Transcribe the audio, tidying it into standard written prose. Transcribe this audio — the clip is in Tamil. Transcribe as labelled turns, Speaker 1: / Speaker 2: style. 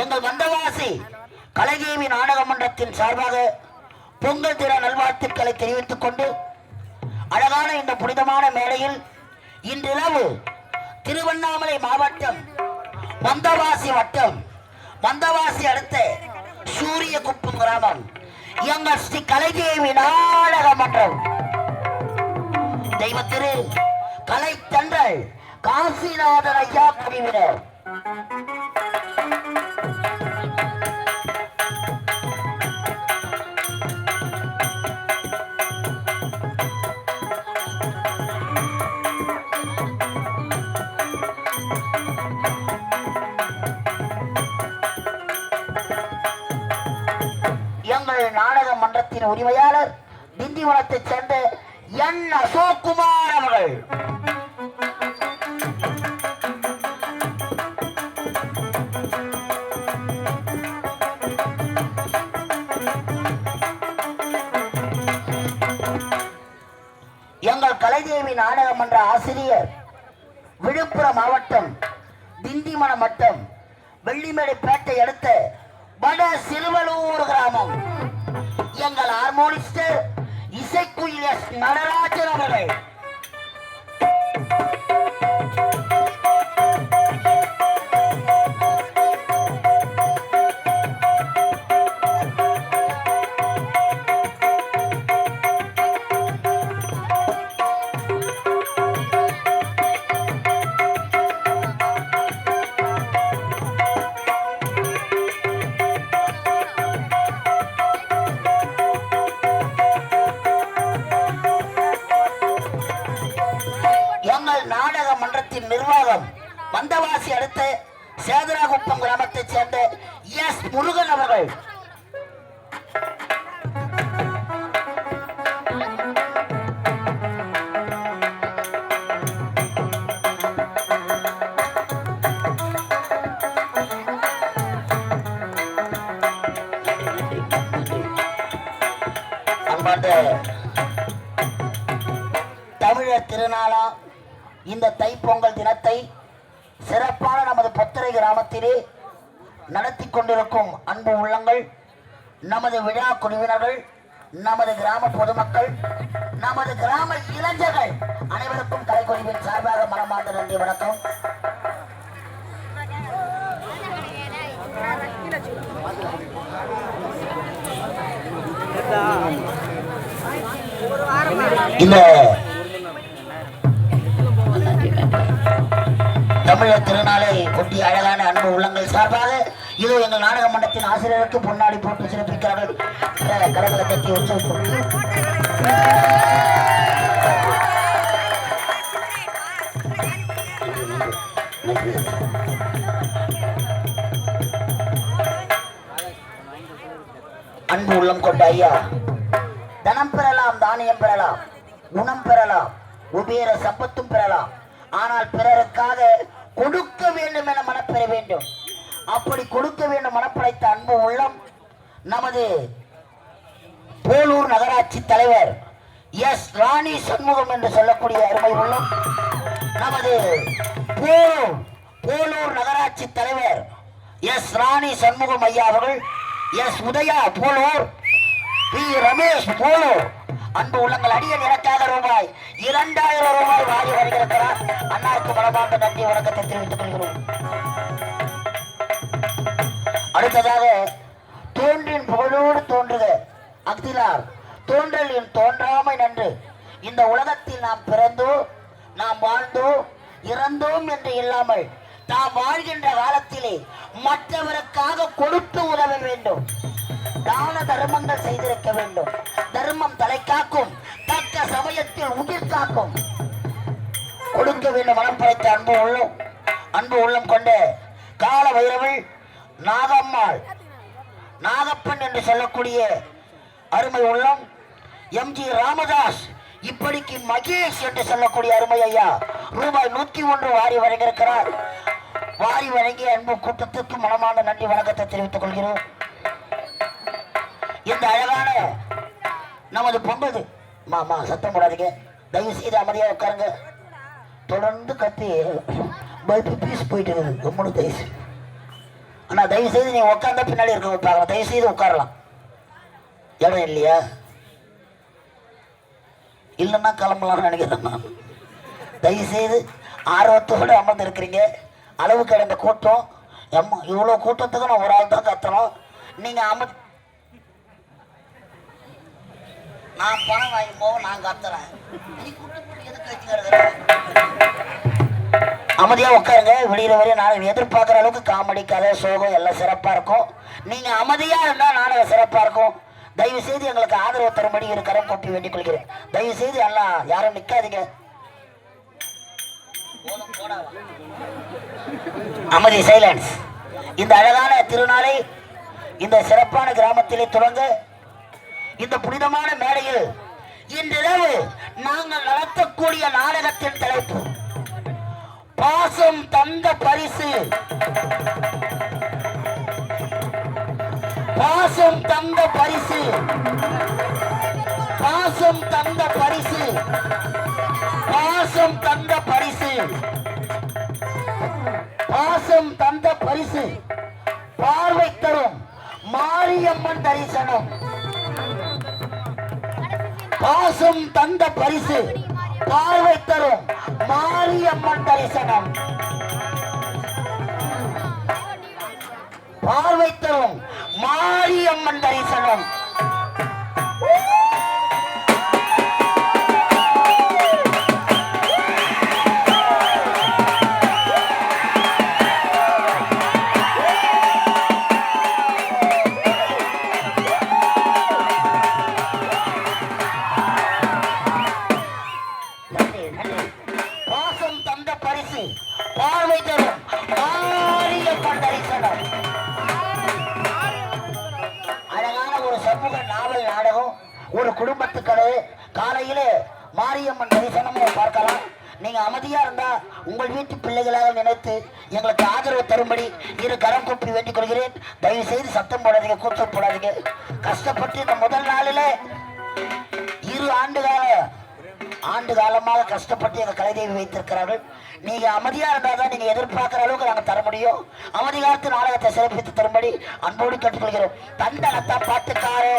Speaker 1: எங்கள் வந்தவாசி கலைதேவி நாடக மன்றத்தின் சார்பாக பொங்கல் தின நல்வாழ்த்துக்களை தெரிவித்துக் கொண்டு அழகான இந்த புனிதமான மேடையில் இன்றிரவு திருவண்ணாமலை மாவட்டம் வந்தவாசி வட்டம் வந்தவாசி அடுத்த சூரிய குப்பம் கிராமம் எங்கள் ஸ்ரீ கலைதேவி நாடக மன்றம் தெய்வத்திரு கலை தன்றல் காசிநாதன் ஐயா குழுவினர் எங்கள் நாடக மன்றத்தின் உரிமையாளர் திண்டிவனத்தைச் சேர்ந்த என் அசோக்குமார் அவர்கள் எங்கள் கலைதேவி நாடக மன்ற ஆசிரியர் விழுப்புரம் மாவட்டம் திண்டிவனம் வட்டம் வெள்ளிமேடைப்பேட்டை அடுத்த வட சிறுவலூர் கிராமம் எங்கள் ஹார்மோனிஸ்ட் இசைக்குயில் எஸ் நடராஜன் அவர்கள் நாடக மன்றத்தின் நிர்வாகம் வந்தவாசி அடுத்த சேதராகுப்பம் கிராமத்தைச் சேர்ந்த எஸ் முருகன் அவர்கள் தமிழர் திருநாளா இந்த தைப்பொங்கல் தினத்தை சிறப்பான நமது பொத்தரை கிராமத்திலே நடத்தி கொண்டிருக்கும் அன்பு உள்ளங்கள், நமது விழா குழுவினர்கள், நமது கிராம பொதுமக்கள், நமது கிராம இளைஞர்கள் அனைவருக்கும் கலைக்குழுவின் சார்பாக மனமார்ந்த நன்றி வணக்கம். இந்த தமிழர் திருநாளை ஒட்டி அழகான அன்பு உள்ளங்கள் சார்பாக இதோ எங்கள் நாடக மன்றத்தின் ஆசிரியருக்கு பொன்னாடி போட்டு சிறப்பிக்கிறார்கள். கரங்களை தட்டி உற்சவிப்போம். அன்பு உள்ளம் கொண்ட ஐயா, தனம் பெறலாம், தானியம் பெறலாம், குணம் பெறலாம், உபேர சம்பத்தும் பெறலாம், ஆனால் பிறருக்காக கொடுக்க வேண்டும் என மனப்பெற வேண்டும். அப்படி கொடுக்க வேண்டும் மனப்படைத்த அன்பு உள்ளம் நமது போலூர் நகராட்சி தலைவர் எஸ் ராணி சண்முகம் என்று சொல்லக்கூடிய அருமை உள்ளம், நமது போலூர் நகராட்சி தலைவர் எஸ் ராணி சண்முகம் ஐயா அவர்கள், எஸ் உதயா போலூர், பி ரமேஷ் போலூர் அன்பு உள்ளங்கள் அடியன் எனக்காக ரூபாய் 2000 வாரி வருகிறார். அண்ணாவுக்கு மனமார்ந்த நன்றி வணக்கத்தை தெரிவித்துக் கொள்கிறோம். அடுத்ததாக தோன்றின் புகழோடு தோன்றுக அக்திலார் தோன்றலின் தோன்றாமை நன்று. இந்த உலகத்தில் நாம் பிறந்தோ, நாம் வாழ்ந்தோ, இறந்தோம் என்று இல்லாமல் நாம் வாழ்கின்ற காலத்திலே மற்றவருக்காக கொடுத்து உதவ வேண்டும். தான தர்மங்கள் செய்திருக்க வேண்டும். தர்மம் தலை காக்கும், தக்க சமயத்தில் உயிர் காக்கும். கொடுக்க வேண்டும் மனம் படைத்த அன்பு உள்ளம் கொண்ட கால வைரவள் நாகம்மாள், நாகப்பன் என்று சொல்லக்கூடிய அருமை உள்ளம் எம்ஜி ராமதாஸ், இப்படிக்கு மகேஷ் என்று சொல்லக்கூடிய அருமை ஐயா ரூபாய் 101 வாரி வழங்கியிருக்கிறார். வாரி வழங்கிய அன்பு கூட்டத்திற்கு மனமான நன்றி வணக்கத்தை தெரிவித்துக் கொள்கிறோம். இந்த அழகான நமது பொங்கல் மாமா சத்தம் போடாதீங்க, தயவு செய்து அமைதியா உட்காருங்க. தொடர்ந்து கத்தி பைப்பு பீஸ் போயிட்டு இருக்குது. ஆனா தயவு செய்து நீங்க உட்கார்ந்தா பின்னாடி இருக்க வைப்பாங்க. தயவு செய்து உட்காரலாம். இடம் இல்லையா? இல்லைன்னா கிளம்பலாம்னு நினைக்கிறேன் நான். தயவு செய்து ஆர்வத்தோடு அமர்ந்து இருக்கிறீங்க. அளவு கடந்த கூட்டம். எம்மா இவ்வளோ கூட்டத்துக்கு நான் ஒரு ஆள் தான் கத்தணும். நீங்க நான் பணம் வாங்கி போக நான் கத்துறேன். நீ கூட்டம் எதுக்கு வச்சுக்கிறேன்? அமைதியா உட்காருங்க. வெளியில வரையும் நான் எதிர்பார்க்குற அளவுக்கு காமெடி கதை சோகம் எல்லாம் சிறப்பா இருக்கும். நீங்க அமைதியா இருந்தா நானும் சிறப்பா இருக்கும். தயவு செய்து எங்களுக்கு ஆதரவு தரும்படி ஒரு கரம் கொப்பி வேண்டிக் கொள்கிறேன். தயவு செய்து எல்லாம் யாரும் நிக்காதீங்க. அமைதி, சைலன்ஸ். இந்த அழகான திருநாளை இந்த சிறப்பான கிராமத்திலே தொடங்க இந்த புனிதமான மேடையில் இன்றிரவு நாங்கள் நடத்தக்கூடிய நாடகத்தின் தலைப்பு பாசம் தந்த பரிசு. பாசம் தந்த பரிசு. பாசம் தந்த பரிசு. பாசம் தந்த பரிசு. பாசம் தந்த பரிசு. பார்வை தரும் மாரியம்மன் தரிசனம். பாசம் தந்த பரிசு. பார்வை தரும் மாரியம்மன் தரிசனம். பார்வை தரும் மாரியம்மன் தரிசனம். ஒரு குடும்பத்து கதை காலையிலே மாரியம்மன் தரிசனமும் பார்க்கலாம். நீங்க அமைதியா இருந்தா உங்கள் வீட்டு பிள்ளைகளாக நினைத்து எங்களுக்கு ஆதரவு தரும்படி இரு கரம் கூப்பி வேண்டிக் கொள்கிறேன். தயவு செய்து சத்தம் போடாதீங்க, கூச்சல் போடாதீங்க. கஷ்டப்பட்டு இந்த முதல் நாளிலே 2 ஆண்டு காலமாக கஷ்டப்பட்டு எங்க கலைதேவி வைத்திருக்கிறார்கள். நீங்க அமைதியா இருந்தாதான் நீங்க எதிர்பார்க்கிற அளவுக்கு நாங்க தர முடியும். அமைதி காலத்து நாடகத்தை சிறப்பித்து தரும்படி அன்போடு கேட்டுக்கொள்கிறோம். தண்டனத்தான் பாட்டுக்காரே